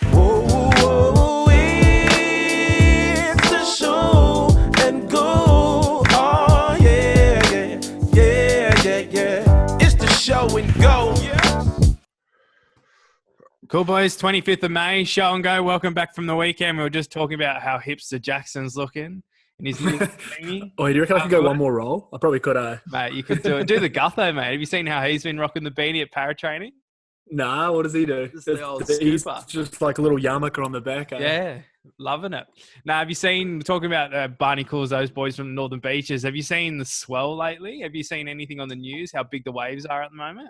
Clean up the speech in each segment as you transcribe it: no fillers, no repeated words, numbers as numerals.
Whoa, whoa, whoa, it's the show and go. Oh, yeah, yeah, yeah, yeah, yeah. It's the show and go. Cool boys, 25th of May, show and go. Welcome back from the weekend. We were just talking about how hipster Jackson's looking in his new beanie. Oh, do you reckon I could go one more roll? I probably could. Mate, you could do it. Do the Gutho, mate. Have you seen how he's been rocking the beanie at paratraining? Nah, what does he do? Just the old He's scooper. just like a little yarmulke on the back. Yeah, loving it. Now, have you seen, talking about Barnacles, those boys from the Northern Beaches, have you seen the swell lately? Have you seen anything on the news, how big the waves are at the moment?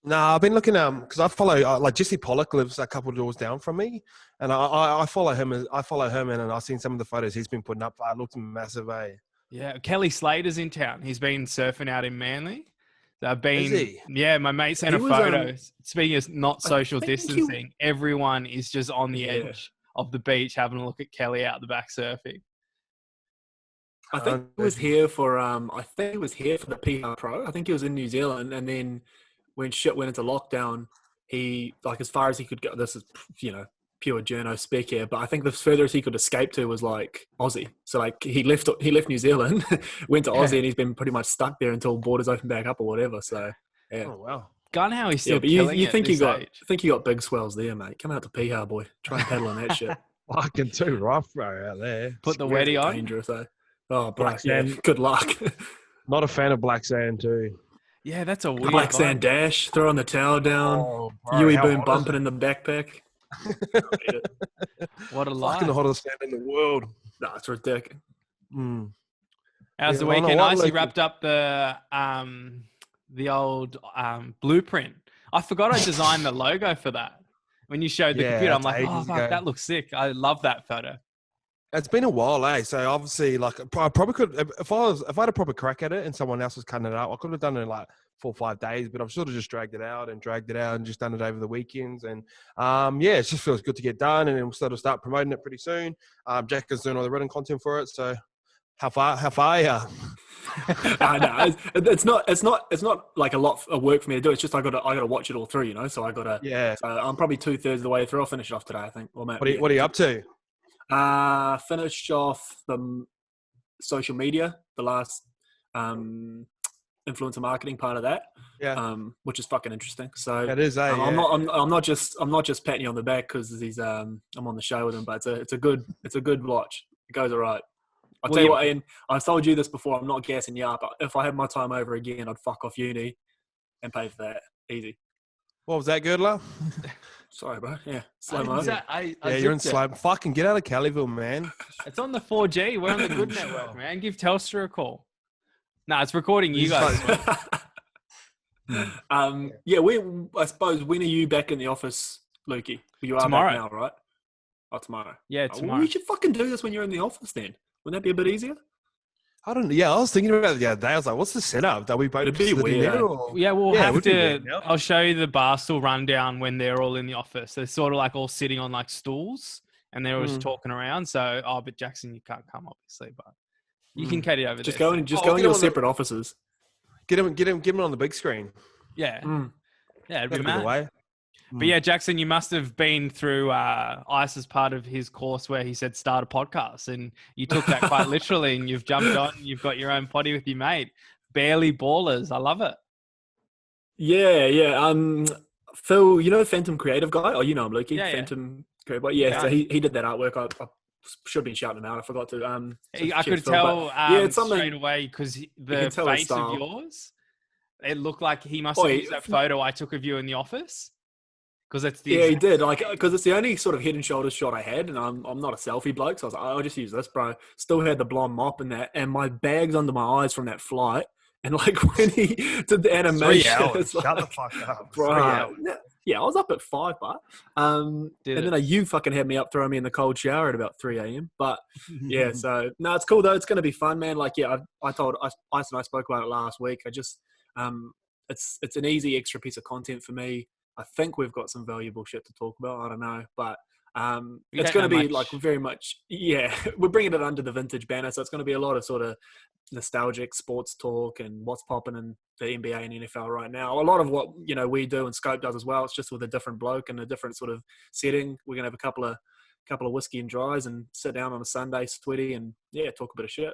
No, I've been looking because I follow like Jesse Pollock lives a couple of doors down from me, and I follow him. And I've seen some of the photos he's been putting up. It looks massive, eh? Yeah, Kelly Slater's in town. He's been surfing out in Manly. I've been, Is he? Yeah, my mate sent a was, photo. Speaking of not social think distancing, everyone is just on the edge of the beach having a look at Kelly out the back surfing. I think he was here for the PR Pro. I think he was in New Zealand, and then when shit went into lockdown, he, like, as far as he could go, this is, pure journo spec here, but I think the furthest he could escape to was like Aussie. So like he left New Zealand, went to Aussie, and he's been pretty much stuck there until borders open back up or whatever. So yeah. Oh wow. Gun how he's still but killing you it think at this age. I think you got big swells there, mate. Come out to Piha, boy. Try and paddle on that shit. Fucking too rough, bro, out there. Put the weddy on. Dangerous, eh? Oh, bro, Black yeah. sand. Good luck. Not a fan of black sand too. Yeah, that's a weird Black vibe. sand dash, throw on the towel down. Oh, bro, Yui how boom hot is bumping it? in the backpack. What a life. Fucking the hottest sand in the world. Nah, it's ridiculous. Mm. How's Yeah, the I know weekend? what, Nice. You like- wrapped up the old blueprint. I forgot I designed the logo for that. When you showed the Yeah, computer, I'm that's like, oh, ages fuck, ago. that looks sick. I love that photo. It's been a while, eh? So obviously, like, I probably could if I had a proper crack at it and someone else was cutting it out, I could have done it in like 4 or 5 days. But I've sort of just dragged it out and just done it over the weekends. And it just feels good to get done, and then we'll sort of start promoting it pretty soon. Jack is doing all the written content for it. So how far are you? I know it's not like a lot of work for me to do. It's just I gotta watch it all through, So I gotta. Yeah. So I'm probably 2/3 of the way through. I'll finish it off today, I think. Well, mate, What are you up to? Finished off the social media, the last influencer marketing part of that. Yeah. Which is fucking interesting. So That is, eh? I'm yeah. not just patting you on the back because I'm on the show with him, but it's a good watch. It goes all right. I'll tell you what, Ian, I've told you this before. I'm not gassing you up, but if I had my time over again, I'd fuck off uni and pay for that. Easy. What was that, Girdler? Sorry, bro. Yeah, slow mo. I Yeah, you're in zipped it. slow. Fucking get out of Kellyville, man. It's on the 4G. We're on the good network, man. Give Telstra a call. No, it's recording you guys. I suppose, when are you back in the office, Lukey? You are Tomorrow. back now, right? Oh, tomorrow. Yeah, Well, tomorrow. we should fucking do this when you're in the office then. Wouldn't that be a bit easier? I don't know. Yeah, I was thinking about it the other day. I was like, what's the setup? Are we both It'd be sitting weird, there, eh? or- Yeah, we'll Yeah, it have would be to. weird, yeah. I'll show you the Barstool rundown when they're all in the office. They're sort of like all sitting on like stools and they're all just talking around. So, but Jackson, you can't come, obviously, but you can cut it over Just there. go in get your him on the- separate offices. Get him on the big screen. Yeah. Yeah, it'd be That'd be the mad. way. But yeah, Jackson, you must have been through ICE as part of his course where he said start a podcast, and you took that quite literally, and you've jumped on. You've got your own potty with your mate. Barely ballers. I love it. Yeah. Phil, you know Phantom Creative guy? Oh, you know him, Lukey. Yeah. Phantom Creative guy. Yeah, Yeah. so he did that artwork. I should have been shouting him out. I forgot to. I cheers, could Phil, tell but it's something. straight away because the can tell his face of style. yours, it looked like he must have used that photo I took of you in the office. Because it's the Yeah, he exact did. same. Like, because it's the only sort of head and shoulders shot I had, and I'm not a selfie bloke, so I was like, I'll just use this, bro. Still had the blonde mop and that, and my bag's under my eyes from that flight. And like when he did the 3 animation, hours. it's like, Shut the fuck up. bro. 3 hours. Yeah, I was up at 5, but and then you fucking had me up throwing me in the cold shower at about 3 a.m. But yeah, so no, it's cool though. It's going to be fun, man. Like, yeah, I told Ice and I spoke about it last week. I just it's an easy extra piece of content for me. I think we've got some valuable shit to talk about. I don't know, but We it's don't going to know be much. like very much, yeah, we're bringing it under the vintage banner. So it's going to be a lot of sort of nostalgic sports talk and what's popping in the NBA and NFL right now. A lot of what, we do and Scope does as well. It's just with a different bloke and a different sort of setting. We're going to have a couple of whiskey and dries and sit down on a Sunday, sweaty, and talk a bit of shit.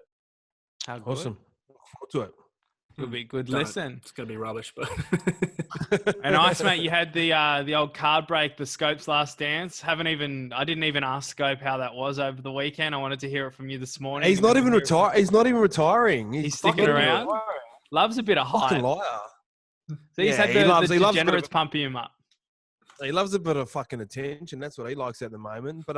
How good. Awesome. Look forward to it. Could be good. Don't. Listen. It's going to be rubbish, but And Ice, mate, you had the old card break, the Scope's Last Dance. I didn't even ask Scope how that was over the weekend. I wanted to hear it from you this morning. He's not even retiring. He's not even retiring. He's sticking around. Loves a bit of Fucking hype. liar. So he's had he loves the a bit degenerates of- pumping him up. He loves a bit of fucking attention. That's what he likes at the moment. But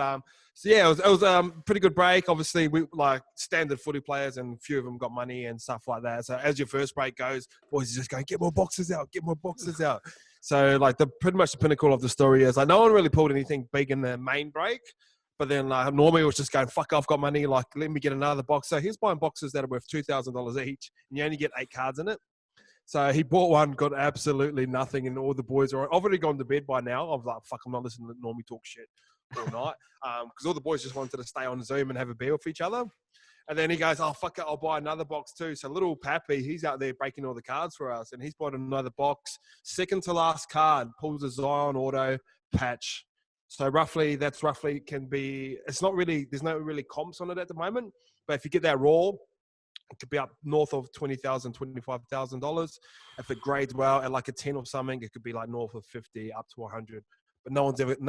so yeah, it was pretty good break. Obviously, we like standard footy players, and a few of them got money and stuff like that. So as your first break goes, boys are just going, get more boxes out, get more boxes out. So like pretty much the pinnacle of the story is like no one really pulled anything big in the main break. But then like NORMY was just going, fuck, I've got money. Like let me get another box. So he's buying boxes that are worth $2,000 each, and you only get 8 cards in it. So he bought one, got absolutely nothing, and all the boys are. I've already gone to bed by now. I was like, fuck, I'm not listening to NORMY talk shit all night. Because all the boys just wanted to stay on Zoom and have a beer with each other. And then he goes, oh, fuck it, I'll buy another box too. So little Pappy, he's out there breaking all the cards for us, and he's bought another box. Second to last card, pulls a Zion auto patch. So that's roughly can be, it's not really, there's no really comps on it at the moment. But if you get that raw, it could be up north of $20,000, $25,000. If it grades well at like a 10 or something, it could be like north of 50 up to 100. But no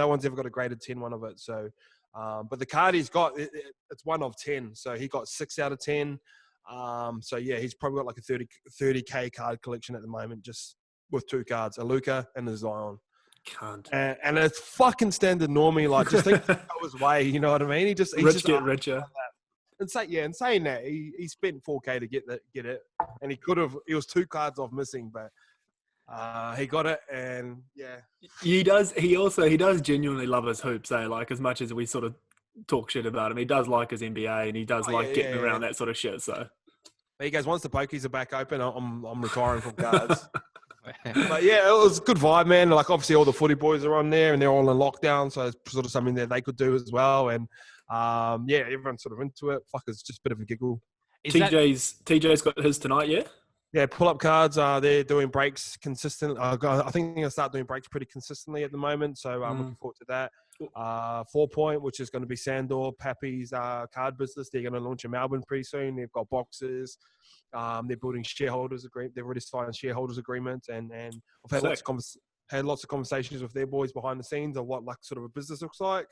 one's ever got a graded 10 one of it. So, but the card he's got, it's 1 of 10. So he got 6 out of 10. So yeah, he's probably got like a 30K card collection at the moment, just with 2 cards, a Luka and a Zion. can't. And it's fucking standard NORMY. Like, just think that was way, you know what I mean? He's Rich just get richer. And saying that, he spent $4K to get it, and he was 2 cards off missing, but he got it, and yeah. He does genuinely love his hoops, like as much as we sort of talk shit about him. He does like his NBA, and he does getting around that sort of shit. So he goes, once the pokies are back open, I'm retiring from cards. But yeah, it was a good vibe, man. Like obviously all the footy boys are on there, and they're all in lockdown, so it's sort of something that they could do as well. And yeah, everyone's sort of into it. Fuck, it's just a bit of a giggle. TJ's got his tonight, yeah? Yeah, pull-up cards. They're doing breaks consistently. I think they're going to start doing breaks pretty consistently at the moment, so I'm looking forward to that. 4 Point, which is going to be Sandor, Pappy's card business. They're going to launch in Melbourne pretty soon. They've got boxes. They're building shareholders agreement. They've already signed shareholders agreements, and I've had lots of conversations with their boys behind the scenes of what like sort of a business looks like.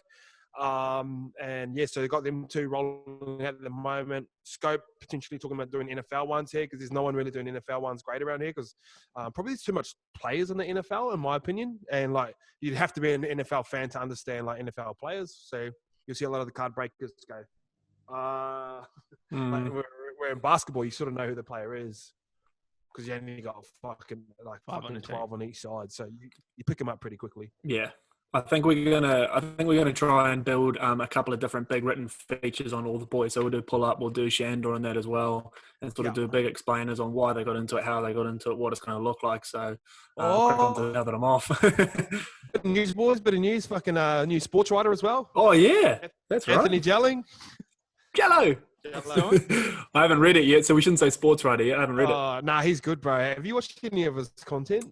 And yeah, so they've got them 2 rolling at the moment. Scope potentially talking about doing NFL ones here because there's no one really doing NFL ones great around here because probably there's too much players in the NFL in my opinion, and like you'd have to be an NFL fan to understand like NFL players. So you'll see a lot of the card breakers go. Like where in basketball you sort of know who the player is because you only got fucking 12 on each side, so you pick them up pretty quickly. Yeah. I think we're gonna try and build a couple of different big written features on all the boys. So we'll do pull up, we'll do Shandor on that as well, and sort of do big explainers on why they got into it, how they got into it, what it's going to look like. So crack on to now that I'm off. Bit of news, boys. Bit of news. Fucking new sports writer as well. Oh yeah, that's right. Anthony Jelling. Jello. I haven't read it yet, so we shouldn't say sports writer yet. I haven't read it. Nah, he's good, bro. Have you watched any of his content?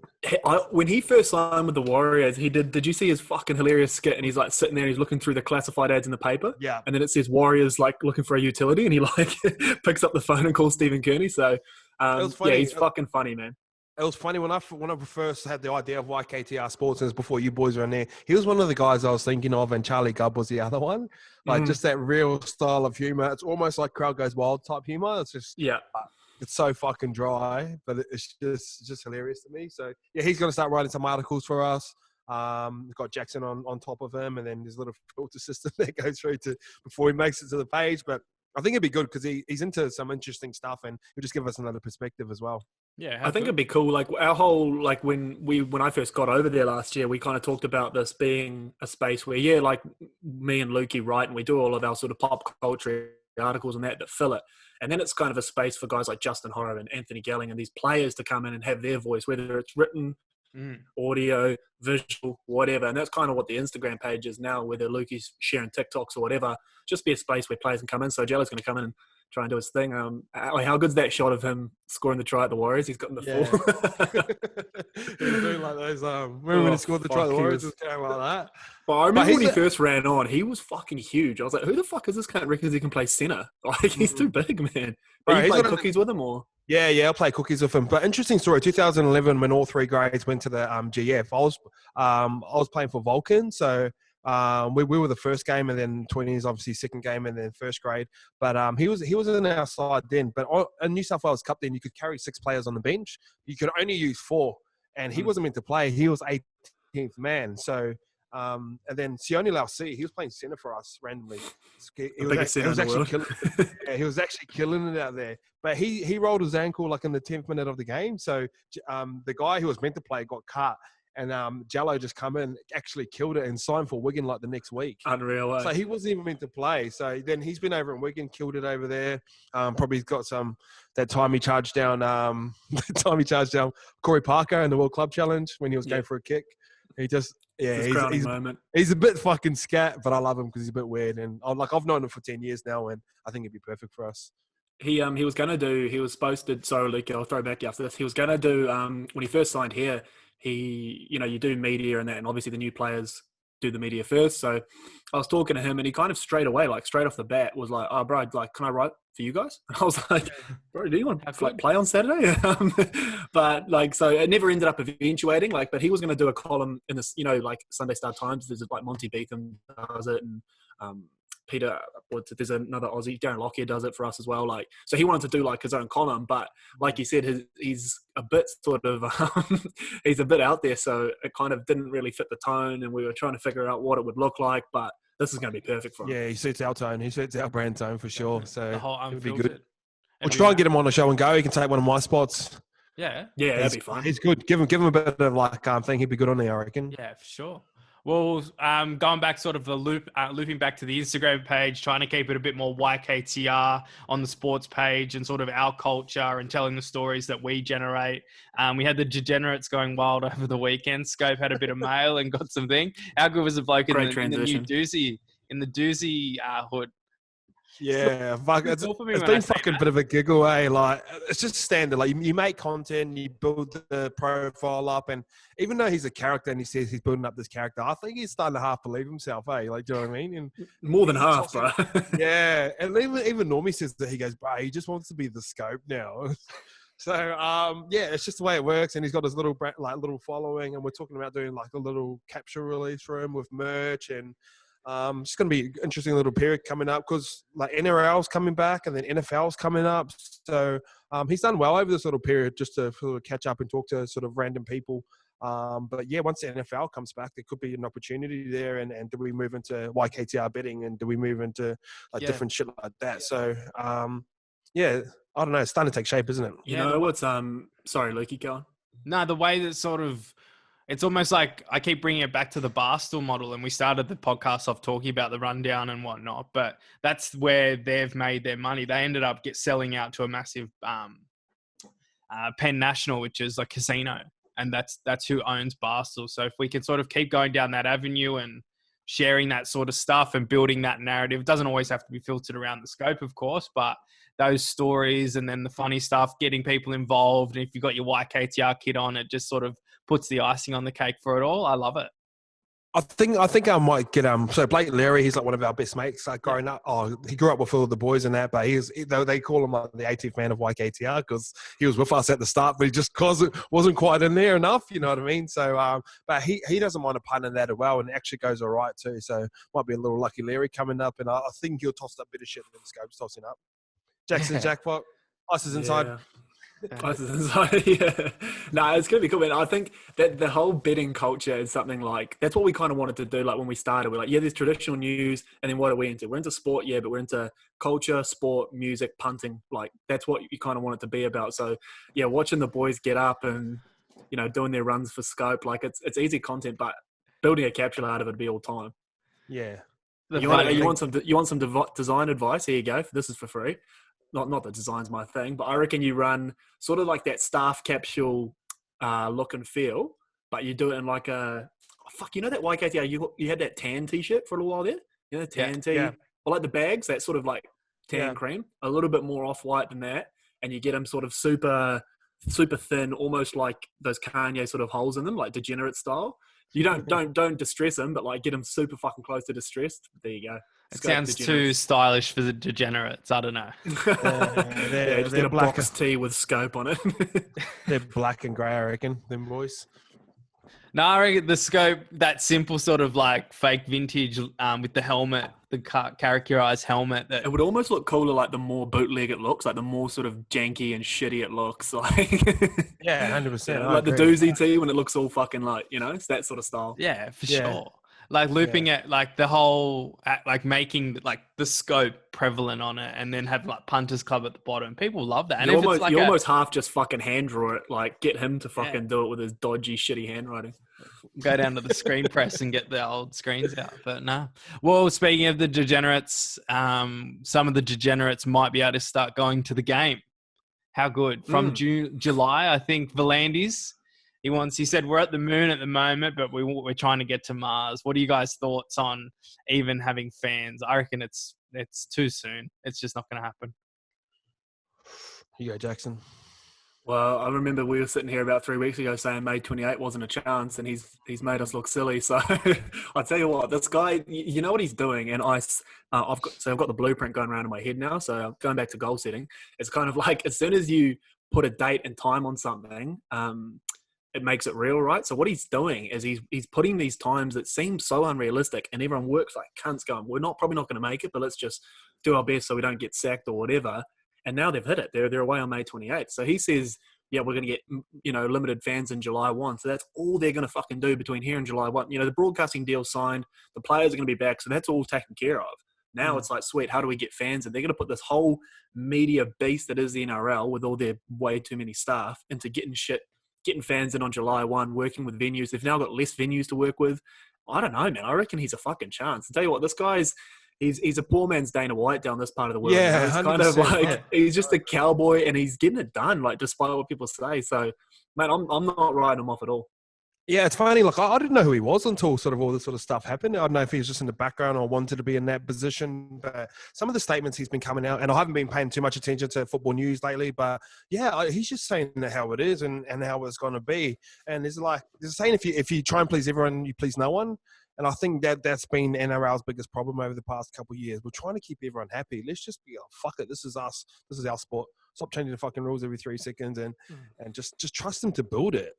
When he first signed with the Warriors, he did. Did you see his fucking hilarious skit? And he's like sitting there, and he's looking through the classified ads in the paper. Yeah. And then it says Warriors like looking for a utility, and he like picks up the phone and calls Stephen Kearney. So yeah, he's fucking funny, man. It was funny when I first had the idea of YKTR Sports, and it was before you boys were in there. He was one of the guys I was thinking of, and Charlie Gubb was the other one. Like just that real style of humor. It's almost like Crowd Goes Wild type humor. It's just it's so fucking dry, but it's just hilarious to me. So yeah, he's going to start writing some articles for us. We've got Jackson on top of him, and then there's a little filter system that goes through to before he makes it to the page. But I think it'd be good because he's into some interesting stuff, and he'll just give us another perspective as well. Yeah, I think it'd be cool. Like our whole, like when I first got over there last year, we kind of talked about this being a space where, like me and Lukey write, and we do all of our sort of pop culture articles and that fill it. And then it's kind of a space for guys like Justin Horrow and Anthony Gelling and these players to come in and have their voice, whether it's written audio, visual, whatever. And that's kind of what the Instagram page is now, whether Lukey's sharing TikToks or whatever. Just be a space where players can come in. So Jello's going to come in and try and do his thing. How good's that shot of him scoring the try at the Warriors? He's got in the full. He was doing like those. Remember when he scored the try at the Warriors? It was going like that. But I remember when he first ran on, he was fucking huge. I was like, who the fuck is this cunt? Reckons he can play centre? Like, he's too big, man. But you played cookies with him, or? Yeah, I'll play cookies with him. But interesting story. 2011, when all three grades went to the GF, I was playing for Vulcan, so we were the first game, and then 20s obviously second game, and then first grade. But he was in our side then. But in New South Wales Cup, then you could carry 6 players on the bench. You could only use 4, and he wasn't meant to play. He was 18th man. So and then Sione Lausi, he was playing centre for us randomly. He was actually killing it out there. But he rolled his ankle like in the 10th minute of the game. So the guy who was meant to play got cut. And Jello just come in, actually killed it, and signed for Wigan like the next week. Unreal. So he wasn't even meant to play. So then he's been over in Wigan, killed it over there. Probably got that time he charged down. Corey Parker in the World Club Challenge when he was going for a kick. He just he's a bit fucking scat, but I love him because he's a bit weird. And I've known him for 10 years now, and I think he'd be perfect for us. He was supposed to. Sorry, Luke, I'll throw back after this. He was going to do when he first signed here. You do media and that, and obviously the new players do the media first. So I was talking to him, and he kind of straight off the bat was like, "Oh, bro, like, can I write for you guys?" And I was like, "Bro, do you want to play on Saturday?" But so it never ended up eventuating. But he was going to do a column in this, Sunday Star Times. There's like Monty Beetham does it, and Peter, there's another Aussie, Darren Lockyer does it for us as well. So he wanted to do his own column, but like you said, he's a bit sort of, he's a bit out there. So it kind of didn't really fit the tone, and we were trying to figure out what it would look like, but this is going to be perfect for him. Yeah, he suits our tone. He suits our brand tone for sure. So it'll be good. We'll try and get him on the show and go. He can take one of my spots. Yeah, that'd be fun. He's good. Give him a bit of thing. He'd be good on there, I reckon. Yeah, for sure. Well, going back sort of the looping back to the Instagram page, trying to keep it a bit more YKTR on the sports page and sort of our culture and telling the stories that we generate. We had the degenerates going wild over the weekend. Scope had a bit of mail and got something. How good was the bloke in the new doozy hood? Yeah, it's been fucking bit of a giggle, eh? It's just standard. You make content, you build the profile up, and even though he's a character and he says he's building up this character, I think he's starting to half believe himself, eh? Do you know what I mean? And more than half, bro. Yeah, and even Normie says that he goes, bro, he just wants to be the Scope now. So it's just the way it works, and he's got his little following, and we're talking about doing a little capsule release for him with merch and. It's going to be an interesting little period coming up because NRL's coming back and then NFL's coming up. So he's done well over this little period just to sort of catch up and talk to sort of random people. But yeah, once the NFL comes back, there could be an opportunity there. And do we move into YKTR betting and do we move into different shit like that? So I don't know. It's starting to take shape, isn't it? You know what's sorry, Luke, keep going. No, the way that sort of. It's almost like I keep bringing it back to the Barstool model, and we started the podcast off talking about the rundown and whatnot, but that's where they've made their money. They ended up selling out to a massive Penn National, which is a casino, and that's who owns Barstool. So if we can sort of keep going down that avenue and sharing that sort of stuff and building that narrative, it doesn't always have to be filtered around the Scope, of course, but those stories and then the funny stuff, getting people involved. And if you've got your YKTR kit on, it just sort of puts the icing on the cake for it all. I love it. I think I might get so Blake Leary, he's one of our best mates growing up. Oh, he grew up with all the boys and that, but they call him the 80th man of YKTR because he was with us at the start, but he just wasn't quite in there enough, you know what I mean? So but he doesn't mind a pun in that as well, and it actually goes all right too. So might be a little Lucky Larry coming up, and I think he'll toss up a bit of shit than Scope's tossing up. Jackson Jackpot, Ice is inside. Yeah. Yeah. No, it's going to be cool, man. I think that the whole betting culture is something that's what we kind of wanted to do. When we started, we're there's traditional news, and then what are we into? We're into sport, yeah, but we're into culture, sport, music, punting. That's what you kind of want it to be about. So, yeah, watching the boys get up and, doing their runs for Scope, it's easy content, but building a capsule out of it would be all time. Yeah. You want some design advice? Here you go. This is for free. Not that design's my thing, but I reckon you run sort of that staff capsule look and feel, but you do it in like a fuck. You know that YKTR? You had that tan t-shirt for a little while there. You know, the tan tee, yeah. or like the bags, that sort of like tan cream, a little bit more off-white than that, and you get them sort of super thin, almost like those Kanye sort of holes in them, like degenerate style. You don't distress them, but like get them super fucking close to distressed. There you go. It sounds too stylish for the degenerates. I don't know. Just get a box tee with scope on it. They're black and grey, I reckon, them boys. No, I reckon the scope, that simple sort of like fake vintage with the helmet, the characterized helmet. That it would almost look cooler, like the more bootleg it looks, like the more sort of janky and shitty it looks. Like, yeah, 100%. Like the doozy tee when it looks all fucking like, it's that sort of style. Yeah, for sure. Like looping it, like the whole, like making like the scope prevalent on it, and then have like Punters Club at the bottom. People love that. And you if almost, it's like you almost half just fucking hand draw it, like get him to fucking do it with his dodgy, shitty handwriting. Go down to the screen press and get the old screens out. But no. Well, speaking of the degenerates, some of the degenerates might be able to start going to the game. How good. From July, I think Volandis. He said, we're at the moon at the moment, but we're trying to get to Mars. What are you guys' thoughts on even having fans? I reckon it's too soon. It's just not going to happen. You go, Jackson. Well, I remember we were sitting here about 3 weeks ago saying May 28 wasn't a chance, and he's made us look silly. So I'll tell you what, this guy, you know what he's doing. And I've got the blueprint going around in my head now. So going back to goal setting, it's kind of like as soon as you put a date and time on something, it makes it real, right? So what he's doing is he's putting these times that seem so unrealistic, and everyone works like cunts going, we're probably not going to make it, but let's just do our best so we don't get sacked or whatever. And now they've hit it. They're away on May 28th. So he says, yeah, we're going to get, limited fans in July 1. So that's all they're going to fucking do between here and July 1. The broadcasting deal's signed, the players are going to be back. So that's all taken care of. Now it's like, sweet, how do we get fans? And they're going to put this whole media beast that is the NRL with all their way too many staff into getting fans in on July 1, working with venues. They've now got less venues to work with. I don't know, man. I reckon he's a fucking chance. I'll tell you what, this guy's, he's a poor man's Dana White down this part of the world. Yeah, he's kind of like, he's just a cowboy, and he's getting it done, like, despite what people say. So, man, I'm not writing him off at all. Yeah, it's funny. Like, I didn't know who he was until sort of all this sort of stuff happened. I don't know if he was just in the background or wanted to be in that position. But some of the statements he's been coming out, and I haven't been paying too much attention to football news lately, but yeah, he's just saying how it is and how it's going to be. And it's like, there's saying if you try and please everyone, you please no one. And I think that's been NRL's biggest problem over the past couple of years. We're trying to keep everyone happy. Let's just be, fuck it. This is us. This is our sport. Stop changing the fucking rules every 3 seconds and just trust them to build it.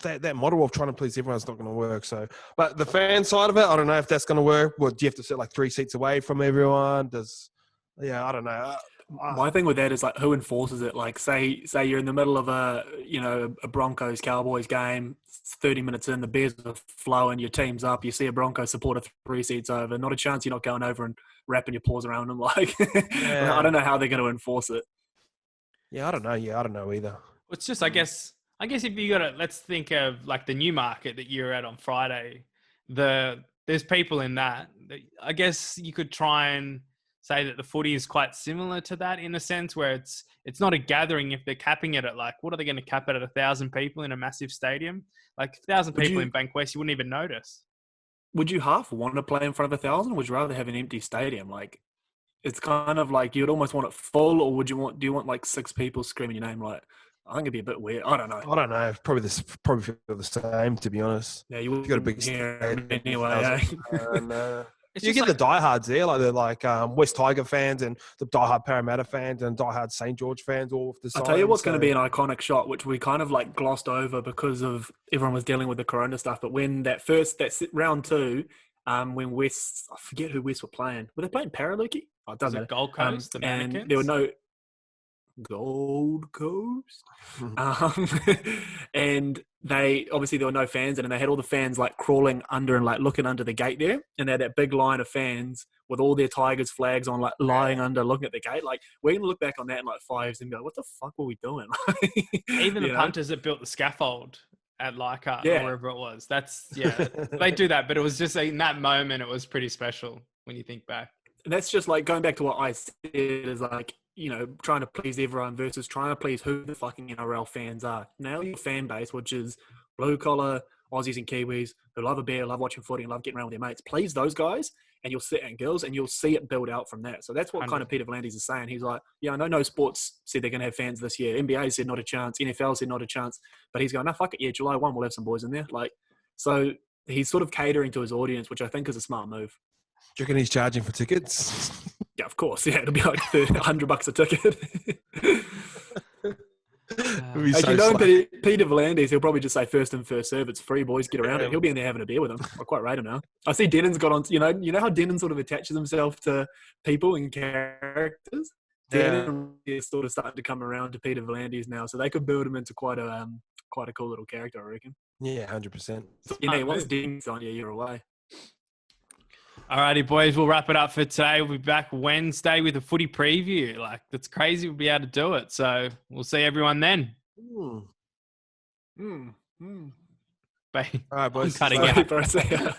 That model of trying to please everyone's not going to work. So, but the fan side of it, I don't know if that's going to work. Well, do you have to sit like 3 seats away from everyone? I don't know. My thing with that is like, who enforces it? Like, say you're in the middle of a Broncos Cowboys game, 30 minutes in, the Bears are flowing, your team's up, you see a Broncos supporter 3 seats over, not a chance you're not going over and wrapping your paws around them. Like, I don't know how they're going to enforce it. Yeah, I don't know. Yeah, I don't know either. It's just, I guess if you got to, let's think of like the new market that you're at on Friday. There's people in that. I guess you could try and say that the footy is quite similar to that in a sense where it's not a gathering. If they're capping it at like, what are they going to cap it at 1,000 people in a massive stadium? Like 1,000 people in Bankwest, you wouldn't even notice. Would you half want to play in front of 1,000? Or would you rather have an empty stadium? Like, it's kind of like you'd almost want it full, or do you want like 6 people screaming your name? Like, I think it'd be a bit weird. I don't know. Probably feel the same, to be honest. Yeah, you got a big stadium anyway. You get the diehards there, like West Tiger fans and the diehard Parramatta fans and diehard St. George fans. All of the I'll tell you what's going to be an iconic shot, which we kind of like glossed over because of everyone was dealing with the Corona stuff. But when that round 2, when West, I forget who West were playing. Were they playing Paraluki? Oh, it doesn't matter. Gold Coast, the Mannequins? And there were no Gold Coast. And there were no fans in, and they had all the fans like crawling under and like looking under the gate there, and they had that big line of fans with all their Tigers flags on, like lying under, looking at the gate. Like, we're gonna look back on that in like 5 years and go, what the fuck were we doing? Even the punters that built the scaffold at Leichhardt or wherever it was, they do that, but it was just in that moment, it was pretty special when you think back. And that's just like going back to what I said, is like, trying to please everyone versus trying to please who the fucking NRL fans are. Now your fan base, which is blue collar Aussies and Kiwis who love a beer, love watching footy, and love getting around with their mates. Please those guys, and you'll sit and girls, and you'll see it build out from that. So that's what kind of Peter V'landys is saying. He's like, yeah, I know no sports said they're going to have fans this year. NBA said not a chance. NFL said not a chance. But he's going, no, fuck it. Yeah, July 1, we'll have some boys in there. Like, so he's sort of catering to his audience, which I think is a smart move. Do you reckon he's charging for tickets? Yeah, of course. Yeah, it'll be like $100 a ticket. As you know, Peter V'landys, he'll probably just say first and first serve. It's free, boys. Get around it. He'll be in there having a beer with him. I quite rate him now. I see Denon's got on. You know how Denon sort of attaches himself to people and characters. Denon is sort of starting to come around to Peter V'landys now, so they could build him into quite a cool little character, I reckon. Yeah, 100%. So, once Denon's on you, you're away. Alrighty, boys, we'll wrap it up for today. We'll be back Wednesday with a footy preview. Like, that's crazy we'll be able to do it. So we'll see everyone then. Mm. Bye. All right, boys. I'm cutting out.